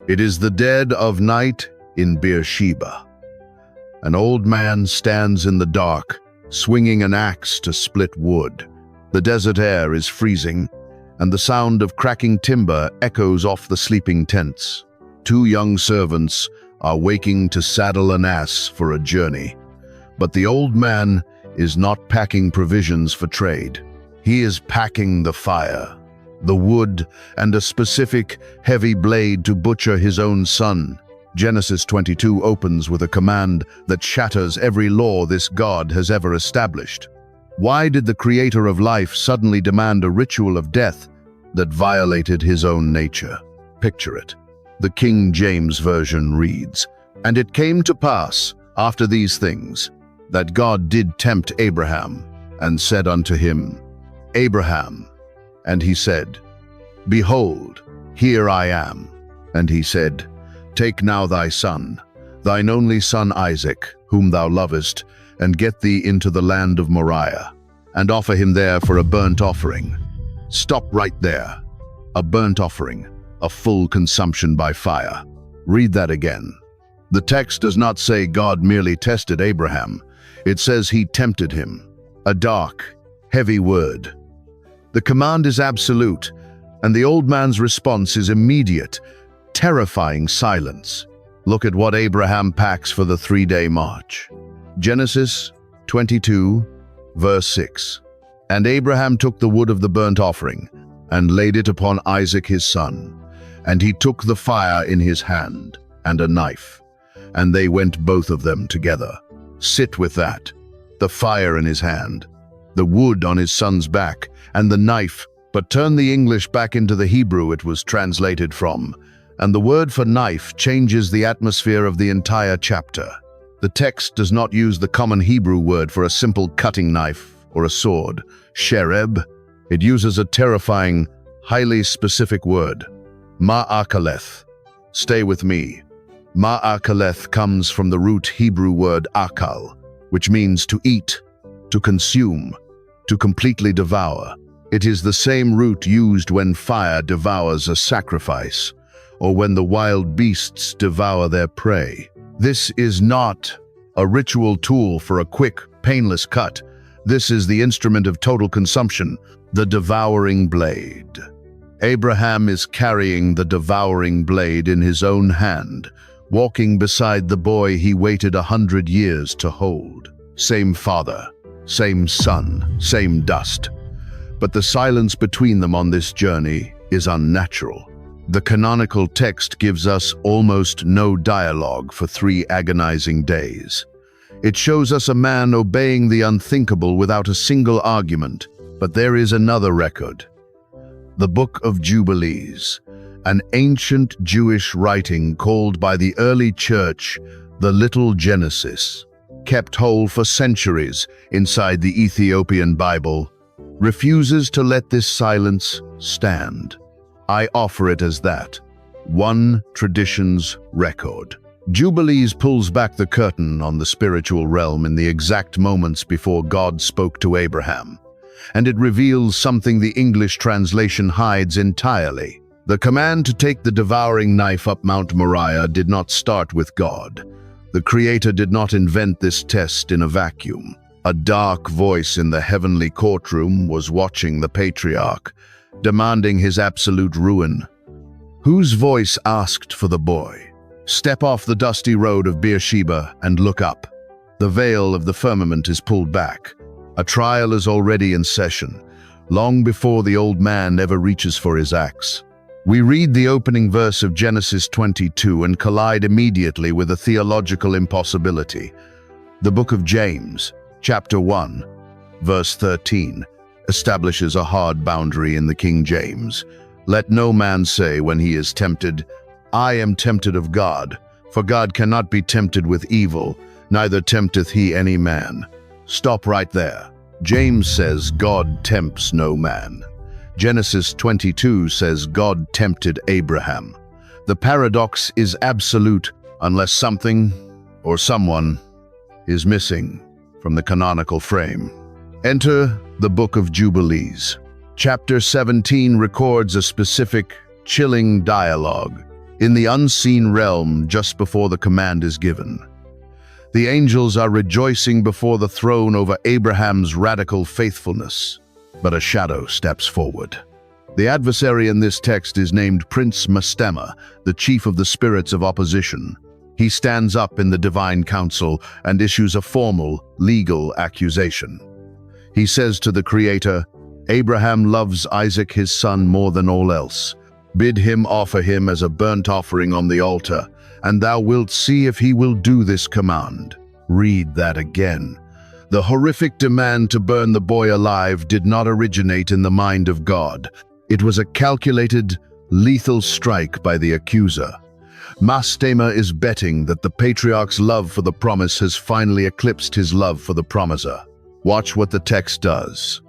It is the dead of night in Beersheba. An old man stands in the dark, swinging an axe to split wood. The desert air is freezing, and the sound of cracking timber echoes off the sleeping tents. Two young servants are waking to saddle an ass for a journey. But the old man is not packing provisions for trade. He is packing the fire, the wood, and a specific heavy blade to butcher his own son. Genesis 22 opens with a command that shatters every law this God has ever established. Why did the creator of life suddenly demand a ritual of death that violated his own nature? Picture it. The King James Version reads, "And it came to pass, after these things, that God did tempt Abraham, and said unto him, Abraham. And he said, Behold, here I am. And he said, Take now thy son, thine only son Isaac, whom thou lovest, and get thee into the land of Moriah, and offer him there for a burnt offering." Stop right there. A burnt offering, a full consumption by fire. Read that again. The text does not say God merely tested Abraham. It says he tempted him. A dark, heavy word. The command is absolute, and the old man's response is immediate, terrifying silence. Look at what Abraham packs for the 3-day march. Genesis 22, verse 6. "And Abraham took the wood of the burnt offering, and laid it upon Isaac his son. And he took the fire in his hand, and a knife. And they went both of them together." Sit with that. The fire in his hand, the wood on his son's back, and the knife. But turn the English back into the Hebrew it was translated from, and the word for knife changes the atmosphere of the entire chapter. The text does not use the common Hebrew word for a simple cutting knife or a sword, shereb. It uses a terrifying, highly specific word, ma'akaleth. Stay with me. Ma'akaleth comes from the root Hebrew word akal, which means to eat, to consume, to completely devour. It is the same root used when fire devours a sacrifice, or when the wild beasts devour their prey. This is not a ritual tool for a quick, painless cut. This is the instrument of total consumption, the devouring blade. Abraham is carrying the devouring blade in his own hand, walking beside the boy he waited 100 years to hold. Same father, same son, same dust. But the silence between them on this journey is unnatural. The canonical text gives us almost no dialogue for 3 agonizing days. It shows us a man obeying the unthinkable without a single argument. But there is another record. The Book of Jubilees, an ancient Jewish writing called by the early church the Little Genesis, kept whole for centuries inside the Ethiopian Bible, refuses to let this silence stand. I offer it as that, one tradition's record. Jubilees pulls back the curtain on the spiritual realm in the exact moments before God spoke to Abraham, and it reveals something the English translation hides entirely. The command to take the devouring knife up Mount Moriah did not start with God. The Creator did not invent this test in a vacuum. A dark voice in the heavenly courtroom was watching the patriarch, demanding his absolute ruin. Whose voice asked for the boy? Step off the dusty road of Beersheba and look up. The veil of the firmament is pulled back. A trial is already in session, long before the old man ever reaches for his axe. We read the opening verse of Genesis 22 and collide immediately with a theological impossibility. The book of James, chapter 1, verse 13, establishes a hard boundary in the King James. "Let no man say when he is tempted, I am tempted of God, for God cannot be tempted with evil, neither tempteth he any man." Stop right there. James says God tempts no man. Genesis 22 says God tempted Abraham. The paradox is absolute unless something or someone is missing from the canonical frame. Enter the Book of Jubilees. Chapter 17 records a specific, chilling dialogue. in the unseen realm just before the command is given. The angels are rejoicing before the throne over Abraham's radical faithfulness, but a shadow steps forward. The adversary in this text is named Prince Mastema, the chief of the spirits of opposition. He stands up in the divine council and issues a formal, legal accusation. He says to the Creator, "Abraham loves Isaac his son more than all else. Bid him offer him as a burnt offering on the altar, and thou wilt see if he will do this command." Read that again. The horrific demand to burn the boy alive did not originate in the mind of God. It was a calculated, lethal strike by the accuser. Mastema is betting that the patriarch's love for the promise has finally eclipsed his love for the promiser. Watch what the text does.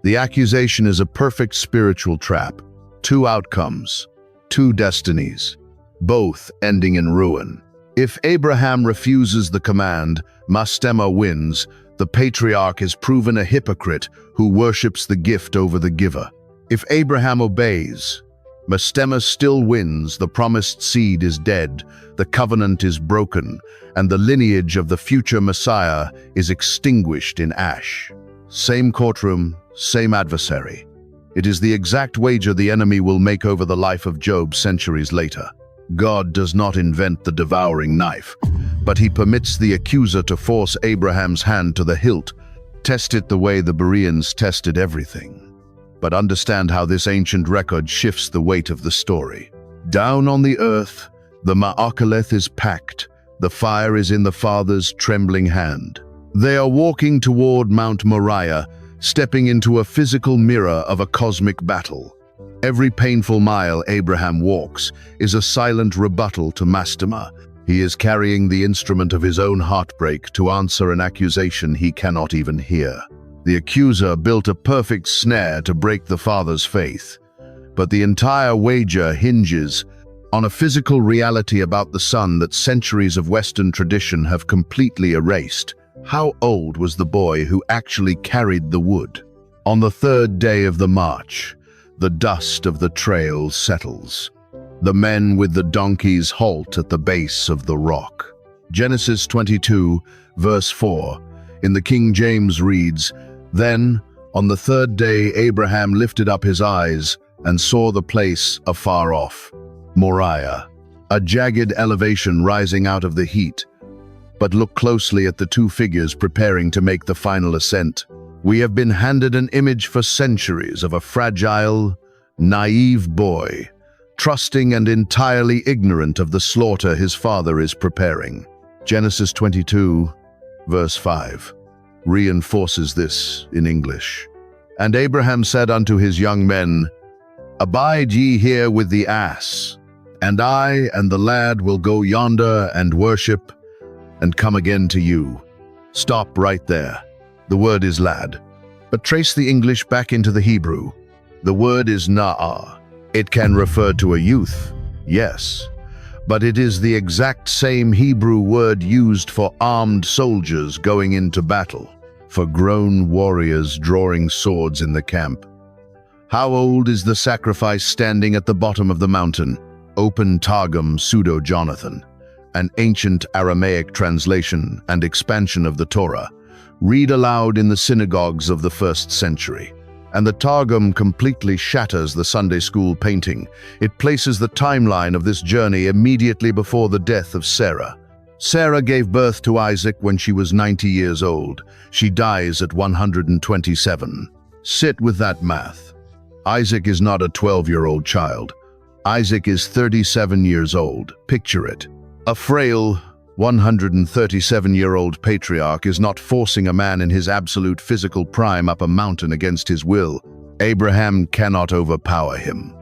The accusation is a perfect spiritual trap. Two outcomes, two destinies, both ending in ruin. If Abraham refuses the command, Mastema wins. The patriarch is proven a hypocrite who worships the gift over the giver. If Abraham obeys, Mastema still wins. The promised seed is dead, the covenant is broken, and the lineage of the future Messiah is extinguished in ash. Same courtroom, same adversary. It is the exact wager the enemy will make over the life of Job centuries later. God does not invent the devouring knife, but he permits the accuser to force Abraham's hand to the hilt. Test it the way the Bereans tested everything. But understand how this ancient record shifts the weight of the story. Down on the earth, the miraculous is packed. The fire is in the Father's trembling hand. They are walking toward Mount Moriah, stepping into a physical mirror of a cosmic battle. Every painful mile Abraham walks is a silent rebuttal to Mastema. He is carrying the instrument of his own heartbreak to answer an accusation he cannot even hear. The accuser built a perfect snare to break the father's faith, but the entire wager hinges on a physical reality about the son that centuries of Western tradition have completely erased. How old was the boy who actually carried the wood? On the third day of the march, the dust of the trail settles. The men with the donkeys halt at the base of the rock. Genesis 22, verse 4, in the King James reads, "Then, on the third day, Abraham lifted up his eyes and saw the place afar off, Moriah, a jagged elevation rising out of the heat. But look closely at the two figures preparing to make the final ascent. We have been handed an image for centuries of a fragile, naive boy, trusting and entirely ignorant of the slaughter his father is preparing." Genesis 22, verse 5. Reinforces this in English. "And Abraham said unto his young men, Abide ye here with the ass, and I and the lad will go yonder and worship, and come again to you." Stop right there. The word is lad. But trace the English back into the Hebrew. The word is na'ah. It can refer to a youth, yes, but it is the exact same Hebrew word used for armed soldiers going into battle, for grown warriors drawing swords in the camp. How old is the sacrifice standing at the bottom of the mountain? Open Targum Pseudo-Jonathan, an ancient Aramaic translation and expansion of the Torah. Read aloud in the synagogues of the 1st century. And the Targum completely shatters the Sunday school painting. It places the timeline of this journey immediately before the death of Sarah. Sarah gave birth to Isaac when she was 90 years old. She dies at 127. Sit with that math. Isaac is not a 12-year-old child. Isaac is 37 years old. Picture it. A frail, 137-year-old patriarch is not forcing a man in his absolute physical prime up a mountain against his will. Abraham cannot overpower him.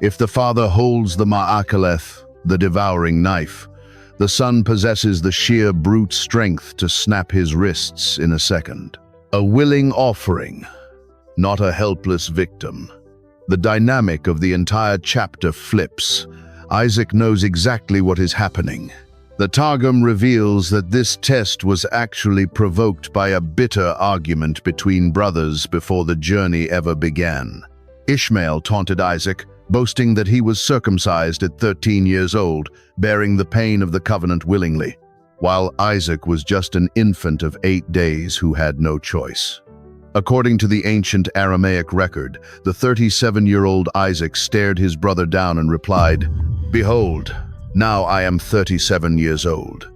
If the father holds the ma'akaleth, the devouring knife, the son possesses the sheer brute strength to snap his wrists in a second. A willing offering, not a helpless victim. The dynamic of the entire chapter flips. Isaac knows exactly what is happening. The Targum reveals that this test was actually provoked by a bitter argument between brothers before the journey ever began. Ishmael taunted Isaac, boasting that he was circumcised at 13 years old, bearing the pain of the covenant willingly, while Isaac was just an infant of 8 days who had no choice. According to the ancient Aramaic record, the 37-year-old Isaac stared his brother down and replied, "Behold, now I am 37 years old,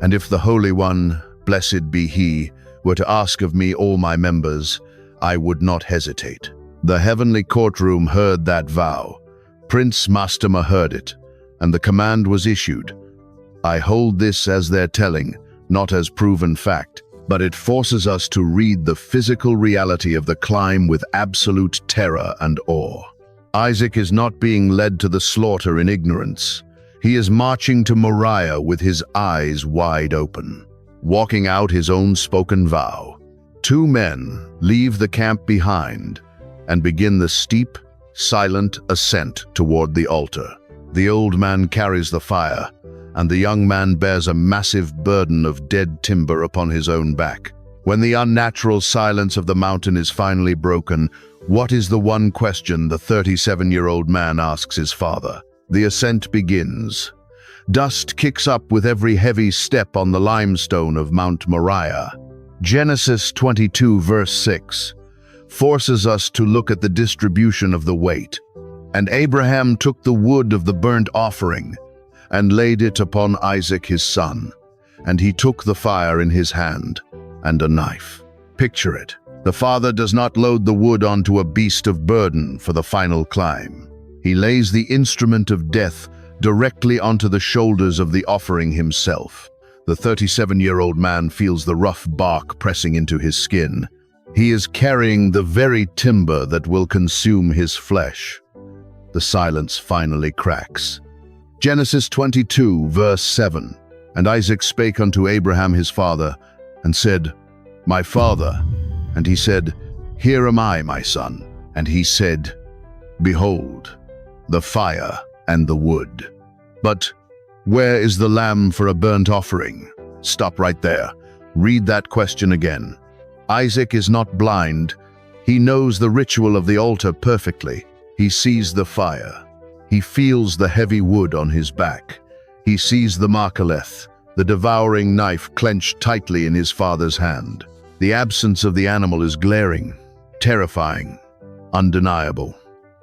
and if the Holy One, blessed be he, were to ask of me all my members, I would not hesitate." The heavenly courtroom heard that vow. Prince Mastema heard it, and the command was issued. I hold this as their telling, not as proven fact, but it forces us to read the physical reality of the climb with absolute terror and awe. Isaac is not being led to the slaughter in ignorance. He is marching to Moriah with his eyes wide open, walking out his own spoken vow. 2 men leave the camp behind and begin the steep, silent ascent toward the altar. The old man carries the fire, and the young man bears a massive burden of dead timber upon his own back. When the unnatural silence of the mountain is finally broken, what is the one question the 37-year-old man asks his father? The ascent begins. Dust kicks up with every heavy step on the limestone of Mount Moriah. Genesis 22 verse 6 forces us to look at the distribution of the weight. And Abraham took the wood of the burnt offering and laid it upon Isaac his son, and he took the fire in his hand and a knife. Picture it. The father does not load the wood onto a beast of burden for the final climb. He lays the instrument of death directly onto the shoulders of the offering himself. The 37-year-old man feels the rough bark pressing into his skin. He is carrying the very timber that will consume his flesh. The silence finally cracks. Genesis 22, verse 7. And Isaac spake unto Abraham his father, and said, My father. And he said, Here am I, my son. And he said, Behold, the fire and the wood. But where is the lamb for a burnt offering? Stop right there. Read that question again. Isaac is not blind. He knows the ritual of the altar perfectly. He sees the fire. He feels the heavy wood on his back. He sees the miraculous, the devouring knife clenched tightly in his father's hand. The absence of the animal is glaring, terrifying, undeniable.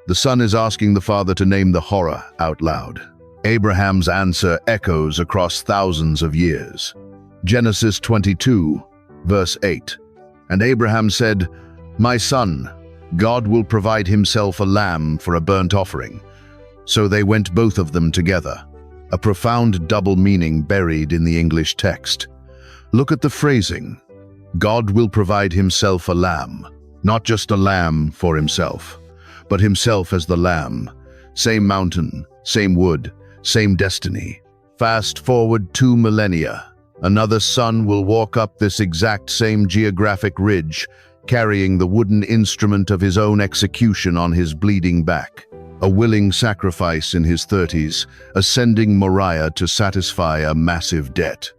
The son is asking the father to name the horror out loud. Abraham's answer echoes across thousands of years. Genesis 22, verse 8. And Abraham said, My son, God will provide himself a lamb for a burnt offering. So they went both of them together. A profound double meaning buried in the English text. Look at the phrasing. God will provide himself a lamb. Not just a lamb for himself, but himself as the lamb. Same mountain, same wood, same destiny. Fast forward 2 millennia. Another son will walk up this exact same geographic ridge, carrying the wooden instrument of his own execution on his bleeding back. A willing sacrifice in his 30s, ascending Moriah to satisfy a massive debt.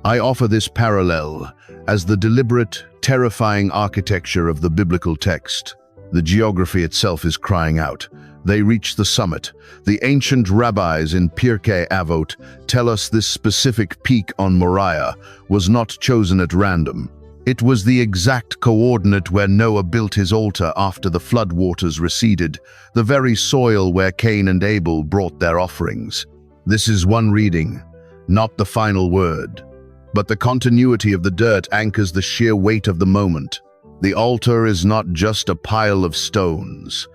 I offer this parallel as the deliberate, terrifying architecture of the biblical text. The geography itself is crying out. They reach the summit. The ancient rabbis in Pirkei Avot tell us this specific peak on Moriah was not chosen at random. It was the exact coordinate where Noah built his altar after the flood waters receded, the very soil where Cain and Abel brought their offerings. This is one reading, not the final word. But the continuity of the dirt anchors the sheer weight of the moment. The altar is not just a pile of stones.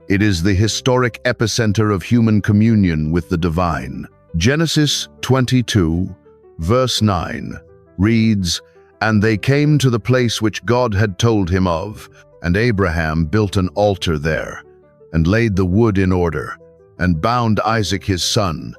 It is the historic epicenter of human communion with the divine. Genesis 22, verse 9, reads, And they came to the place which God had told him of, and Abraham built an altar there, and laid the wood in order, and bound Isaac his son,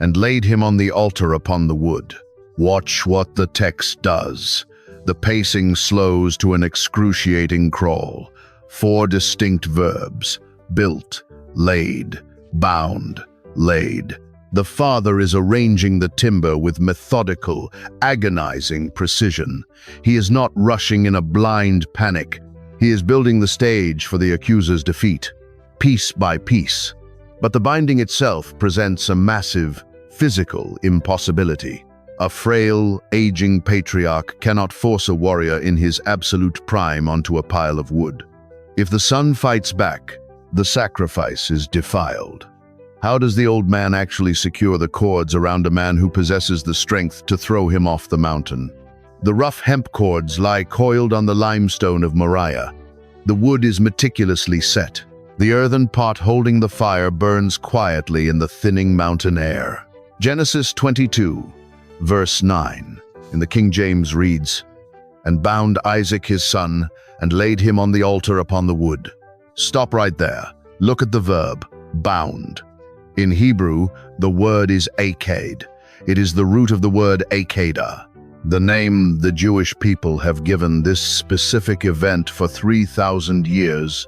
and laid him on the altar upon the wood. Watch what the text does. The pacing slows to an excruciating crawl. 4 distinct verbs. Built, laid, bound, laid. The father is arranging the timber with methodical, agonizing precision. He is not rushing in a blind panic. He is building the stage for the accuser's defeat. piece by piece. But the binding itself presents a massive, physical impossibility. A frail, aging patriarch cannot force a warrior in his absolute prime onto a pile of wood. If the son fights back, the sacrifice is defiled. How does the old man actually secure the cords around a man who possesses the strength to throw him off the mountain? The rough hemp cords lie coiled on the limestone of Moriah. The wood is meticulously set. The earthen pot holding the fire burns quietly in the thinning mountain air. Genesis 22, verse 9, in the King James reads, "And bound Isaac his son, and laid him on the altar upon the wood." Stop right there. Look at the verb, bound. In Hebrew, the word is akad. It is the root of the word akada, the name the Jewish people have given this specific event for 3,000 years,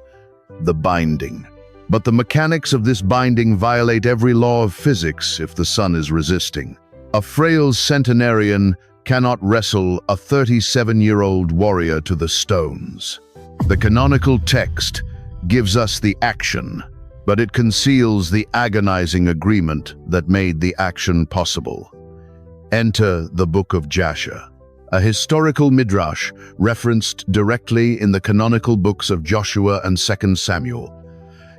the binding. But the mechanics of this binding violate every law of physics if the sun is resisting. A frail centenarian cannot wrestle a 37-year-old warrior to the stones. The canonical text gives us the action, but it conceals the agonizing agreement that made the action possible. Enter the Book of Jasher, a historical midrash referenced directly in the canonical books of Joshua and 2 Samuel.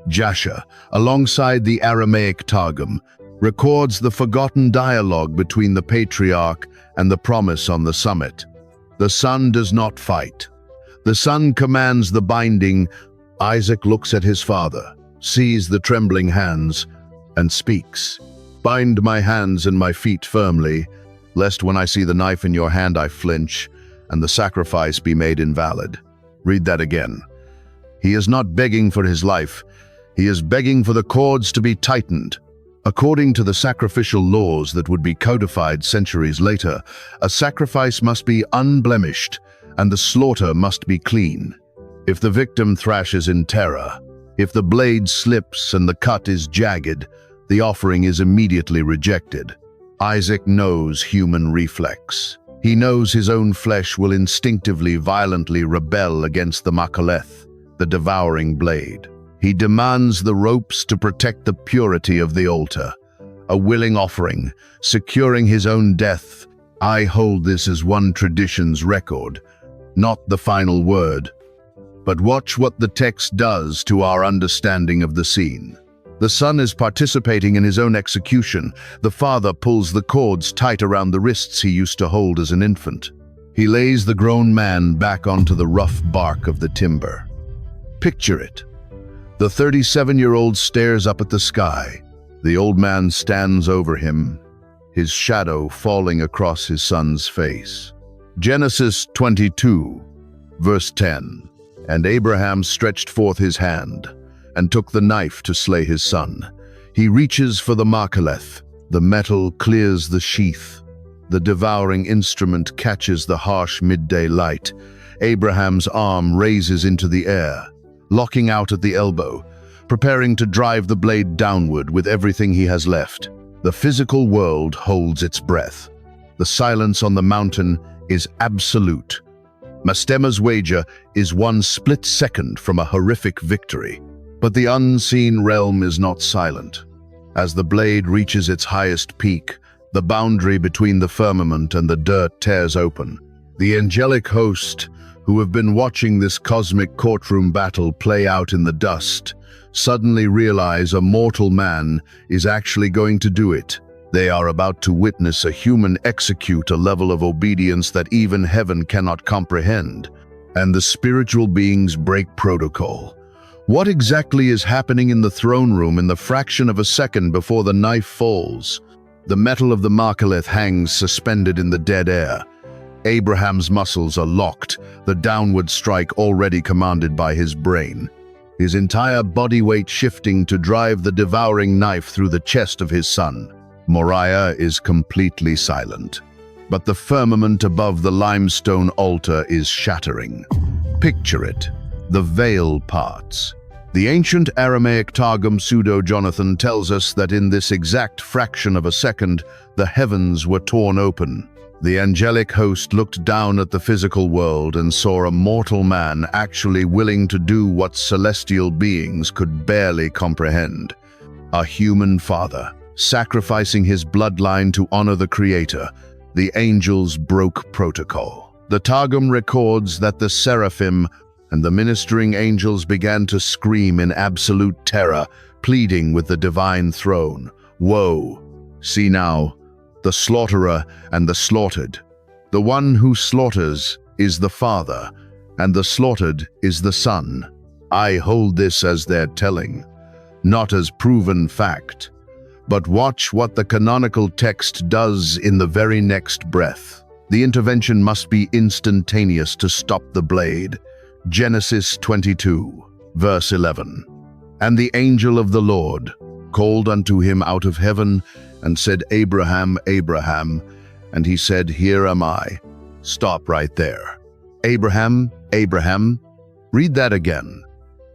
Jasher, alongside the Aramaic Targum, records the forgotten dialogue between the patriarch and the promise on the summit. The son does not fight. The son commands the binding. Isaac looks at his father, sees the trembling hands, and speaks. "Bind my hands and my feet firmly, lest when I see the knife in your hand I flinch, and the sacrifice be made invalid." Read that again. He is not begging for his life. He is begging for the cords to be tightened. According to the sacrificial laws that would be codified centuries later, a sacrifice must be unblemished, and the slaughter must be clean. If the victim thrashes in terror, if the blade slips and the cut is jagged, the offering is immediately rejected. Isaac knows human reflex. He knows his own flesh will instinctively, violently rebel against the miraculous, the devouring blade. He demands the ropes to protect the purity of the altar. A willing offering, securing his own death. I hold this as one tradition's record, not the final word. But watch what the text does to our understanding of the scene. The son is participating in his own execution. The father pulls the cords tight around the wrists he used to hold as an infant. He lays the grown man back onto the rough bark of the timber. Picture it. The 37-year-old stares up at the sky. The old man stands over him, his shadow falling across his son's face. Genesis 22, verse 10. "And Abraham stretched forth his hand, and took the knife to slay his son. He reaches for the miraculous. The metal clears the sheath. The devouring instrument catches the harsh midday light. Abraham's arm raises into the air, locking out at the elbow, preparing to drive the blade downward with everything he has left. The physical world holds its breath. The silence on the mountain is absolute. Mastema's wager is one split second from a horrific victory. But the unseen realm is not silent. As the blade reaches its highest peak, the boundary between the firmament and the dirt tears open. The angelic host, who have been watching this cosmic courtroom battle play out in the dust, suddenly realize a mortal man is actually going to do it. They are about to witness a human execute a level of obedience that even heaven cannot comprehend, and the spiritual beings break protocol. What exactly is happening in the throne room in the fraction of a second before the knife falls? The metal of the miraculous hangs suspended in the dead air. Abraham's muscles are locked, the downward strike already commanded by his brain. His entire body weight shifting to drive the devouring knife through the chest of his son. Moriah is completely silent, but the firmament above the limestone altar is shattering. Picture it. The veil parts. The ancient Aramaic Targum Pseudo-Jonathan tells us that in this exact fraction of a second, the heavens were torn open. The angelic host looked down at the physical world and saw a mortal man actually willing to do what celestial beings could barely comprehend. A human father, sacrificing his bloodline to honor the Creator. The angels broke protocol. The Targum records that the seraphim and the ministering angels began to scream in absolute terror, pleading with the divine throne. Woe! See now, the slaughterer and the slaughtered. The one who slaughters is the Father, and the slaughtered is the Son. I hold this as their telling, not as proven fact. But watch what the canonical text does in the very next breath. The intervention must be instantaneous to stop the blade. Genesis 22, verse 11. And the angel of the Lord called unto him out of heaven, and said, Abraham, Abraham. And he said, Here am I. Stop right there. Abraham, Abraham. Read that again.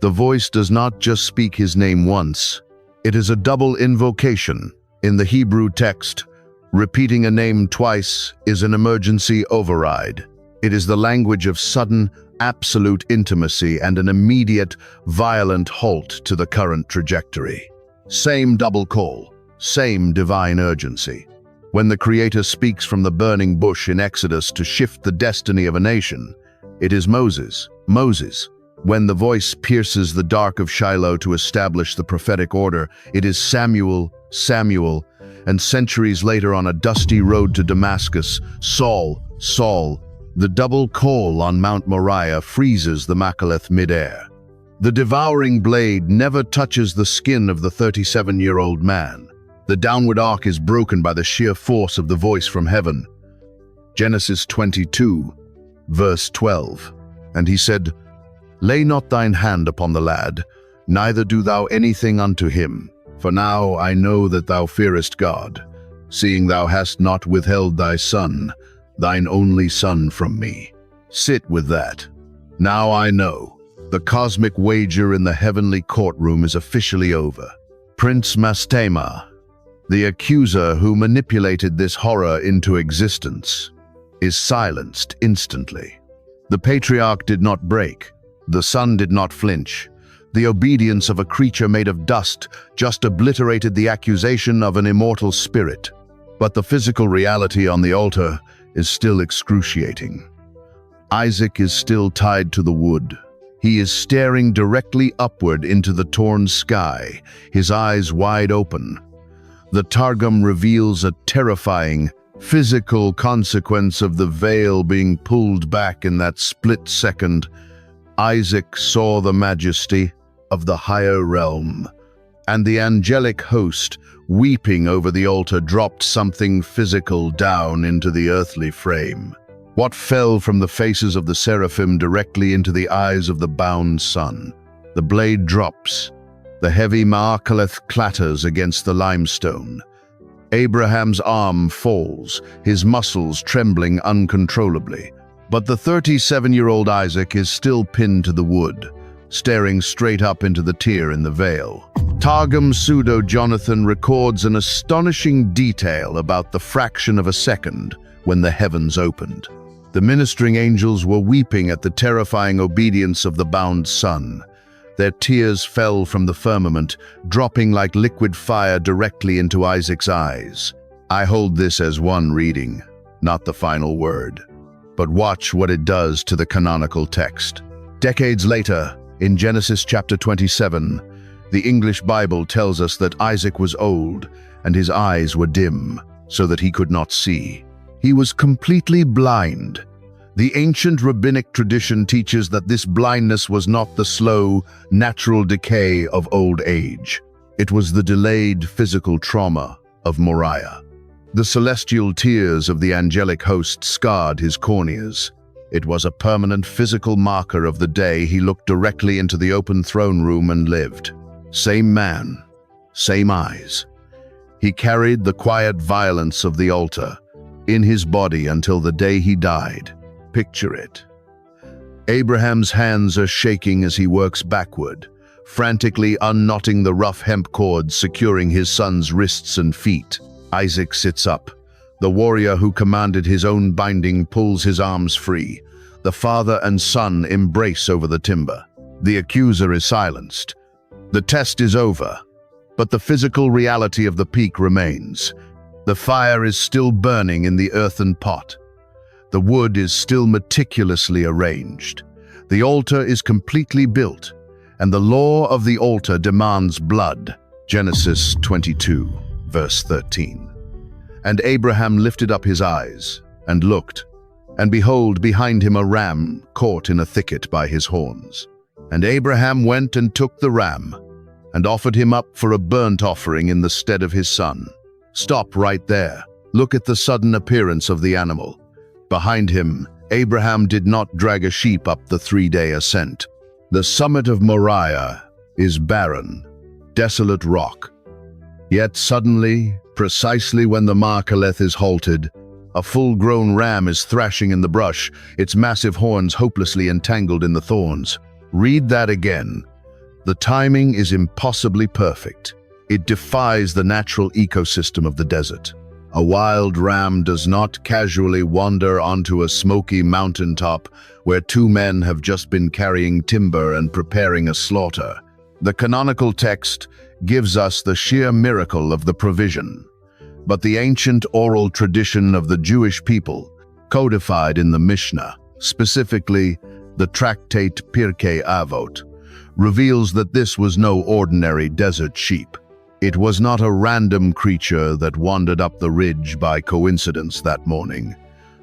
The voice does not just speak his name once. It is a double invocation. In the Hebrew text, repeating a name twice is an emergency override. It is the language of sudden, absolute intimacy and an immediate, violent halt to the current trajectory. Same double call, same divine urgency. When the Creator speaks from the burning bush in Exodus to shift the destiny of a nation, it is Moses, Moses. When the voice pierces the dark of Shiloh to establish the prophetic order, it is Samuel, Samuel. And centuries later on a dusty road to Damascus, Saul, Saul. The double call on Mount Moriah freezes the Machileth midair. The devouring blade never touches the skin of the 37-year-old man. The downward arc is broken by the sheer force of the voice from heaven. Genesis 22, verse 12. And he said, Lay not thine hand upon the lad, neither do thou anything unto him. For now I know that thou fearest God, seeing thou hast not withheld thy son, thine only son, from me. Sit with that. Now I know. The cosmic wager in the heavenly courtroom is officially over. Prince Mastema, the accuser who manipulated this horror into existence, is silenced instantly. The patriarch did not break. The son did not flinch. The obedience of a creature made of dust just obliterated the accusation of an immortal spirit. But the physical reality on the altar is still excruciating. Isaac is still tied to the wood. He is staring directly upward into the torn sky, his eyes wide open. The Targum reveals a terrifying, physical consequence of the veil being pulled back in that split second. Isaac saw the majesty of the higher realm, and the angelic host, weeping over the altar, dropped something physical down into the earthly frame. What fell from the faces of the seraphim directly into the eyes of the bound son? The blade drops. The heavy miraculous clatters against the limestone. Abraham's arm falls, his muscles trembling uncontrollably. But the 37-year-old Isaac is still pinned to the wood, staring straight up into the tear in the veil. Targum Pseudo-Jonathan records an astonishing detail about the fraction of a second when the heavens opened. The ministering angels were weeping at the terrifying obedience of the bound son. Their tears fell from the firmament, dropping like liquid fire directly into Isaac's eyes. I hold this as one reading, not the final word. But watch what it does to the canonical text. Decades later, in Genesis chapter 27, the English Bible tells us that Isaac was old and his eyes were dim, so that he could not see. He was completely blind. The ancient rabbinic tradition teaches that this blindness was not the slow, natural decay of old age. It was the delayed physical trauma of Moriah. The celestial tears of the angelic host scarred his corneas. It was a permanent physical marker of the day he looked directly into the open throne room and lived. Same man, same eyes. He carried the quiet violence of the altar in his body until the day he died. Picture it. Abraham's hands are shaking as he works backward, frantically unknotting the rough hemp cords securing his son's wrists and feet. Isaac sits up. The warrior who commanded his own binding pulls his arms free. The father and son embrace over the timber. The accuser is silenced. The test is over, but the physical reality of the peak remains. The fire is still burning in the earthen pot. The wood is still meticulously arranged. The altar is completely built, and the law of the altar demands blood. Genesis 22, verse 13. And Abraham lifted up his eyes and looked, and behold, behind him a ram caught in a thicket by his horns. And Abraham went and took the ram, and offered him up for a burnt offering in the stead of his son. Stop right there. Look at the sudden appearance of the animal. Behind him, Abraham did not drag a sheep up the 3-day ascent. The summit of Moriah is barren, desolate rock. Yet suddenly, precisely when the miraculous is halted, a full-grown ram is thrashing in the brush, its massive horns hopelessly entangled in the thorns. Read that again. The timing is impossibly perfect. It defies the natural ecosystem of the desert. A wild ram does not casually wander onto a smoky mountaintop where two men have just been carrying timber and preparing a slaughter. The canonical text gives us the sheer miracle of the provision. But the ancient oral tradition of the Jewish people, codified in the Mishnah, specifically the tractate Pirkei Avot, reveals that this was no ordinary desert sheep. It was not a random creature that wandered up the ridge by coincidence that morning.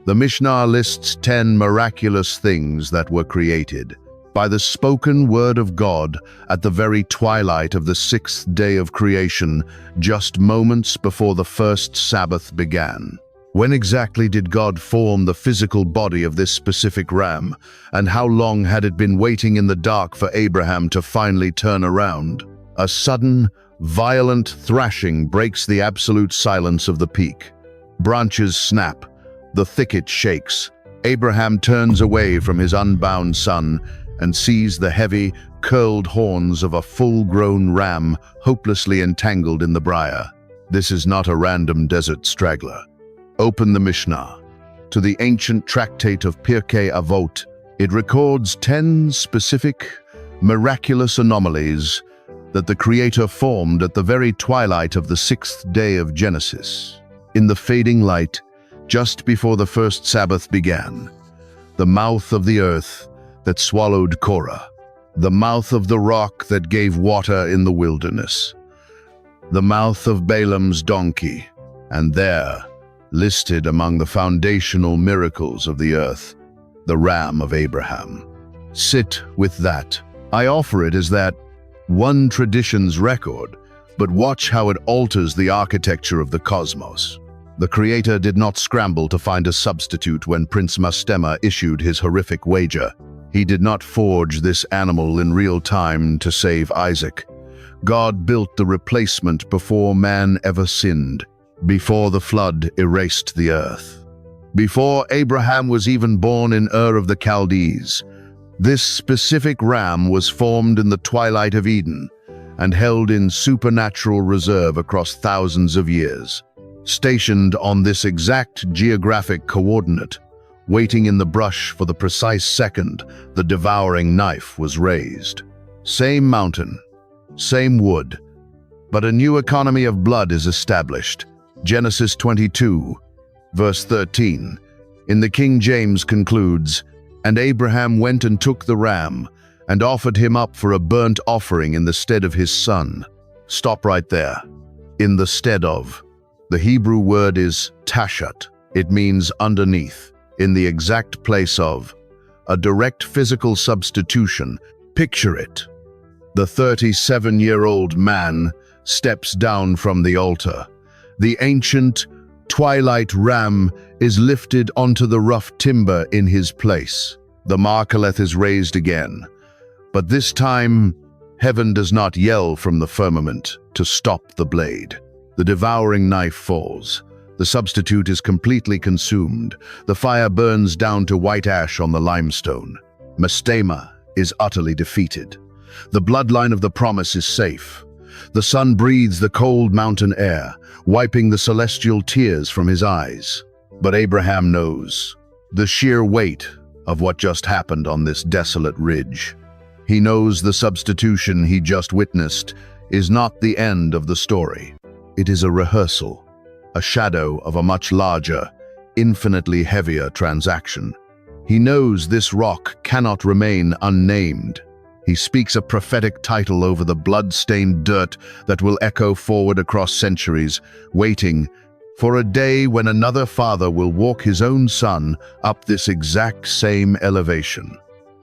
The Mishnah lists 10 miraculous things that were created by the spoken word of God at the very twilight of the 6th day of creation, just moments before the first Sabbath began. When exactly did God form the physical body of this specific ram, and how long had it been waiting in the dark for Abraham to finally turn around? A sudden, violent thrashing breaks the absolute silence of the peak. Branches snap, the thicket shakes. Abraham turns away from his unbound son and sees the heavy, curled horns of a full-grown ram hopelessly entangled in the briar. This is not a random desert straggler. Open the Mishnah to the ancient tractate of Pirkei Avot. It records 10 specific, miraculous anomalies that the Creator formed at the very twilight of the 6th day of Genesis. In the fading light, just before the first Sabbath began, the mouth of the earth that swallowed Korah, the mouth of the rock that gave water in the wilderness, the mouth of Balaam's donkey, and there, listed among the foundational miracles of the earth, the ram of Abraham. Sit with that. I offer it as that one tradition's record, but watch how it alters the architecture of the cosmos. The Creator did not scramble to find a substitute when Prince Mastema issued his horrific wager. He did not forge this animal in real time to save Isaac. God built the replacement before man ever sinned, before the flood erased the earth, before Abraham was even born in Ur of the Chaldees. This specific ram was formed in the twilight of Eden and held in supernatural reserve across thousands of years. Stationed on this exact geographic coordinate, waiting in the brush for the precise second the devouring knife was raised. Same mountain, same wood, but a new economy of blood is established. Genesis 22, verse 13, in the King James concludes, "And Abraham went and took the ram, and offered him up for a burnt offering in the stead of his son." Stop right there. In the stead of. The Hebrew word is tashat. It means underneath, in the exact place of. A direct physical substitution. Picture it. The 37-year-old man steps down from the altar. The ancient twilight ram is lifted onto the rough timber in his place. The miraculous is raised again. But this time, heaven does not yell from the firmament to stop the blade. The devouring knife falls. The substitute is completely consumed. The fire burns down to white ash on the limestone. Mastema is utterly defeated. The bloodline of the promise is safe. The sun breathes the cold mountain air, wiping the celestial tears from his eyes. But Abraham knows the sheer weight of what just happened on this desolate ridge. He knows the substitution he just witnessed is not the end of the story. It is a rehearsal, a shadow of a much larger, infinitely heavier transaction. He knows this rock cannot remain unnamed. He speaks a prophetic title over the blood-stained dirt that will echo forward across centuries, waiting for a day when another father will walk his own son up this exact same elevation.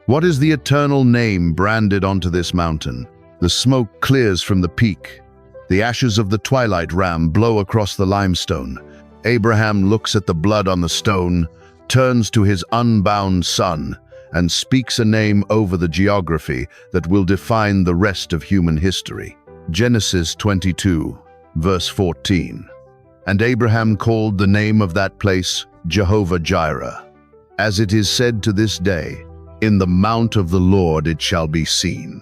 What is the eternal name branded onto this mountain? The smoke clears from the peak. The ashes of the twilight ram blow across the limestone. Abraham looks at the blood on the stone, turns to his unbound son, and speaks a name over the geography that will define the rest of human history. Genesis 22, verse 14. And Abraham called the name of that place Jehovah-Jireh. As it is said to this day, in the mount of the Lord it shall be seen.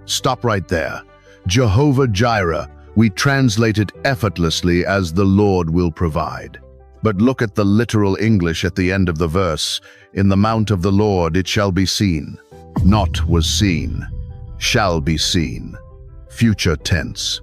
Stop right there. Jehovah-Jireh, we translate it effortlessly as the Lord will provide. But look at the literal English at the end of the verse. In the mount of the Lord it shall be seen. Not was seen. Shall be seen. Future tense.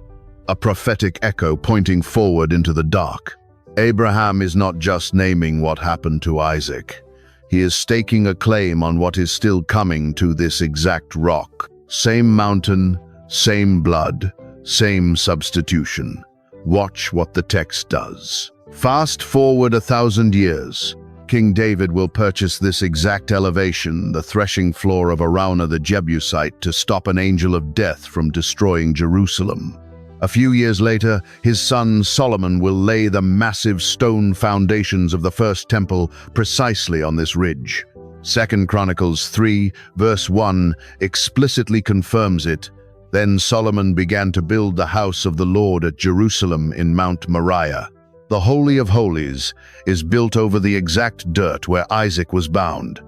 A prophetic echo pointing forward into the dark. Abraham is not just naming what happened to Isaac. He is staking a claim on what is still coming to this exact rock. Same mountain, same blood, same substitution. Watch what the text does. Fast forward 1,000 years. King David will purchase this exact elevation, the threshing floor of Araunah the Jebusite, to stop an angel of death from destroying Jerusalem. A few years later, his son Solomon will lay the massive stone foundations of the first temple precisely on this ridge. 2 Chronicles 3, verse 1 explicitly confirms it. Then Solomon began to build the house of the Lord at Jerusalem in Mount Moriah. The Holy of Holies is built over the exact dirt where Isaac was bound.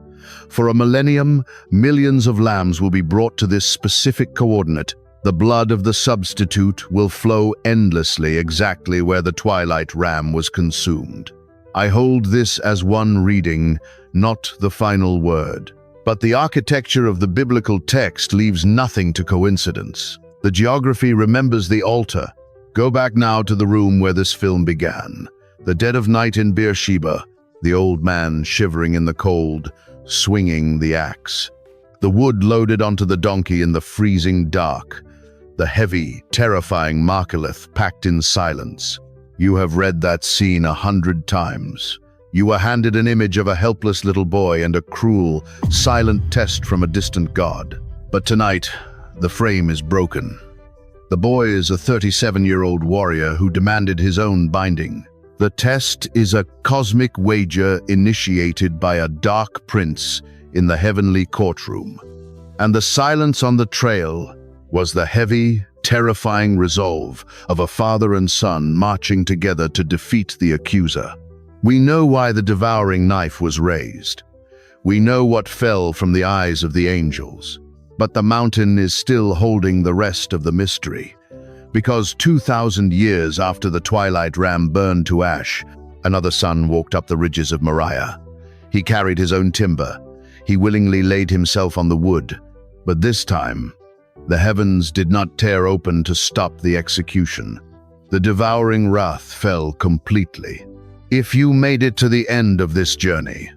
For a millennium, millions of lambs will be brought to this specific coordinate. The blood of the substitute will flow endlessly exactly where the twilight ram was consumed. I hold this as one reading, not the final word. But the architecture of the biblical text leaves nothing to coincidence. The geography remembers the altar. Go back now to the room where this film began. The dead of night in Beersheba, the old man shivering in the cold, swinging the axe. The wood loaded onto the donkey in the freezing dark. The heavy, terrifying Machileth packed in silence. You have read that scene 100 times. You were handed an image of a helpless little boy and a cruel, silent test from a distant god. But tonight, the frame is broken. The boy is a 37-year-old warrior who demanded his own binding. The test is a cosmic wager initiated by a dark prince in the heavenly courtroom. And the silence on the trail was the heavy, terrifying resolve of a father and son marching together to defeat the accuser. We know why the devouring knife was raised. We know what fell from the eyes of the angels. But the mountain is still holding the rest of the mystery. Because 2,000 years after the twilight ram burned to ash, another son walked up the ridges of Moriah. He carried his own timber. He willingly laid himself on the wood. But this time, the heavens did not tear open to stop the execution. The devouring wrath fell completely. If you made it to the end of this journey,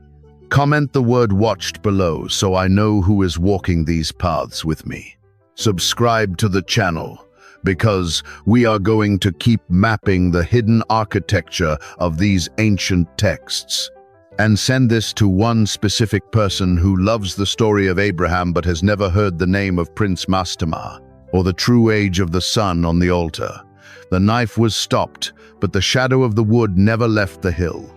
comment the word "watched" below so I know who is walking these paths with me. Subscribe to the channel because we are going to keep mapping the hidden architecture of these ancient texts. And send this to one specific person who loves the story of Abraham but has never heard the name of Prince Mastema or the true age of the sun on the altar. The knife was stopped, but the shadow of the wood never left the hill.